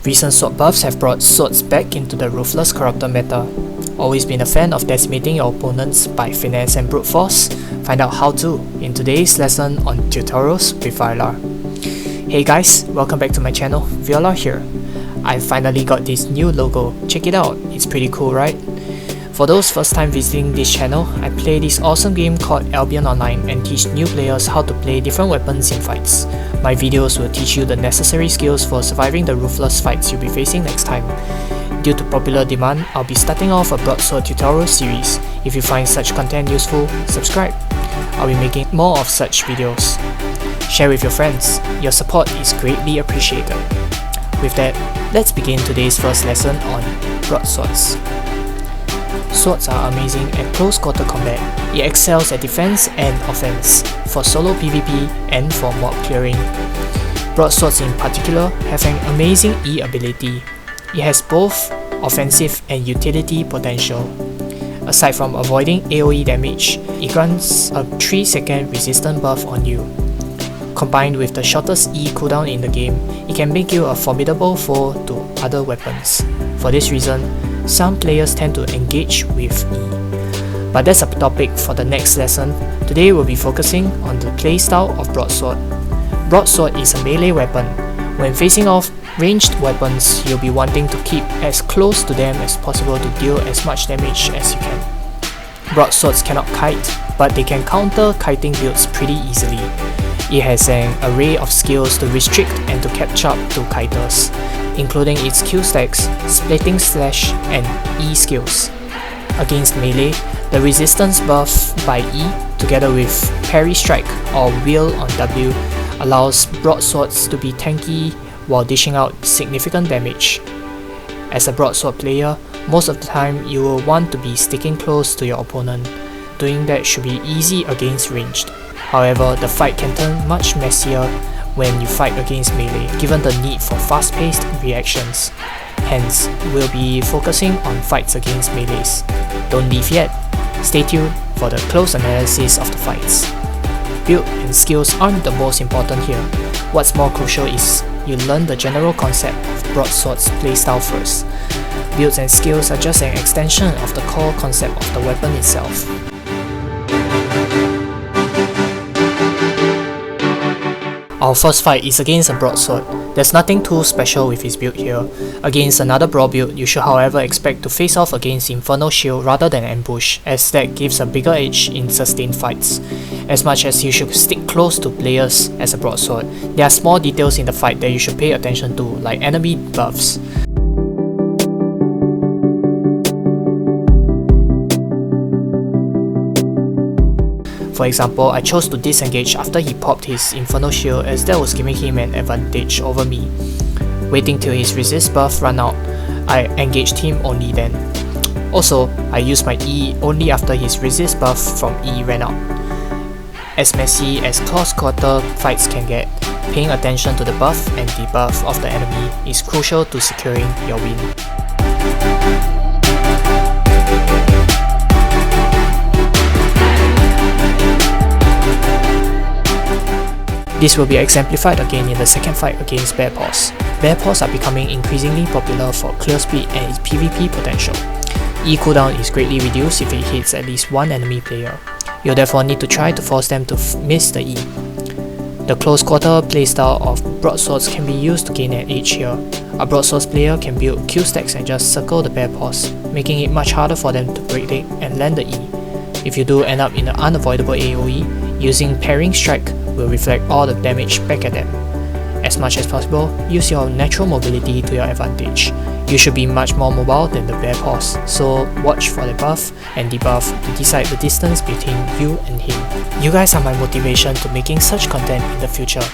Recent sword buffs have brought swords back into the ruthless corruptor meta. Always been a fan of decimating your opponents by finesse and brute force? Find out how to in today's lesson on tutorials with Viola. Hey guys, welcome back to my channel, Viola here. I finally got this new logo, check it out, it's pretty cool right? For those first time visiting this channel, I play this awesome game called Albion online and teach new players how to play different weapons in fights. My videos will teach you the necessary skills for surviving the ruthless fights you'll be facing next time. Due to popular demand, I'll be starting off a Broadsword tutorial series. If you find such content useful, subscribe. I'll be making more of such videos. Share with your friends, your support is greatly appreciated. With that, let's begin today's first lesson on Broadswords. Swords are amazing at close quarter combat. It excels at defense and offense, for solo PvP and for mob clearing. Broadswords in particular have an amazing E ability. It has both offensive and utility potential. Aside from avoiding AoE damage, it grants a 3-second resistance buff on you. Combined with the shortest E cooldown in the game, it can make you a formidable foe to other weapons. For this reason, some players tend to engage with E. But that's a topic for the next lesson. Today we'll be focusing on the playstyle of Broadsword. Broadsword is a melee weapon. When facing off ranged weapons, you'll be wanting to keep as close to them as possible to deal as much damage as you can. Broadswords cannot kite, but they can counter kiting builds pretty easily. It has an array of skills to restrict and to catch up to kiters, including its Q stacks, splitting slash, and E skills. Against melee, the resistance buff by E together with parry strike or wheel on W allows broadswords to be tanky while dishing out significant damage. As a broadsword player, most of the time you will want to be sticking close to your opponent. Doing that should be easy against ranged. However, the fight can turn much messier when you fight against melee, given the need for fast-paced reactions. Hence, we'll be focusing on fights against melees. Don't leave yet. Stay tuned for the close analysis of the fights. Build and skills aren't the most important here. What's more crucial is you learn the general concept of Broadsword's playstyle first. Builds and skills are just an extension of the core concept of the weapon itself. Our first fight is against a broadsword. There's nothing too special with his build here. Against another broad build, you should however expect to face off against Infernal Shield rather than ambush, as that gives a bigger edge in sustained fights. As much as you should stick close to players as a broadsword, there are small details in the fight that you should pay attention to, like enemy buffs. For example, I chose to disengage after he popped his Infernal Shield as that was giving him an advantage over me. Waiting till his resist buff ran out, I engaged him only then. Also, I used my E only after his resist buff from E ran out. As messy as close quarter fights can get, paying attention to the buff and debuff of the enemy is crucial to securing your win. This will be exemplified again in the second fight against Bear Paws. Bear Paws are becoming increasingly popular for clear speed and its PvP potential. E cooldown is greatly reduced if it hits at least one enemy player. You'll therefore need to try to force them to miss the E. The close quarter playstyle of broadswords can be used to gain an edge here. A broadswords player can build Q stacks and just circle the Bear Paws, making it much harder for them to break it and land the E. If you do end up in an unavoidable AoE, using parrying strike will reflect all the damage back at them. As much as possible, use your natural mobility to your advantage. You should be much more mobile than the Bear Paws, so watch for the buff and debuff to decide the distance between you and him. You guys are my motivation to making such content in the future.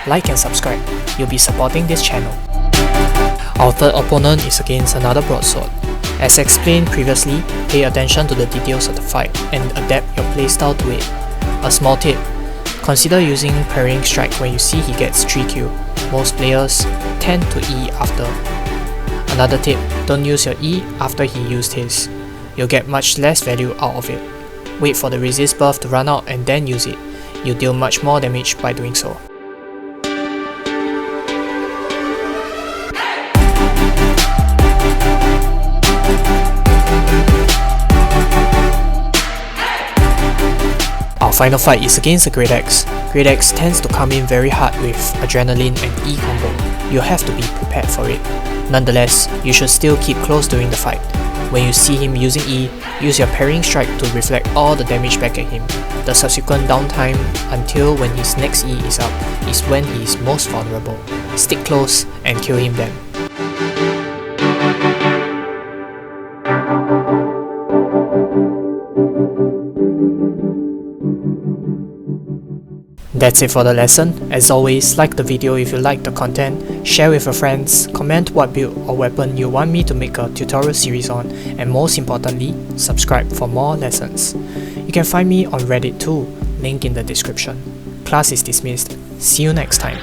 Like and subscribe, you'll be supporting this channel. Our third opponent is against another broadsword. As explained previously, pay attention to the details of the fight and adapt your playstyle to it. A small tip: consider using parrying strike when you see he gets 3Q. Most players tend to E after. Another tip, don't use your E after he used his. You'll get much less value out of it. Wait for the resist buff to run out and then use it. You'll deal much more damage by doing so. final fight is against a Great Axe. Great Axe tends to come in very hard with Adrenaline and E combo. You'll have to be prepared for it. Nonetheless, you should still keep close during the fight. When you see him using E, use your parrying strike to reflect all the damage back at him. The subsequent downtime until when his next E is up is when he is most vulnerable. Stick close and kill him then. That's it for the lesson. As always, like the video if you like the content, share with your friends, comment what build or weapon you want me to make a tutorial series on, and most importantly, subscribe for more lessons. You can find me on Reddit too, link in the description. Class is dismissed. See you next time.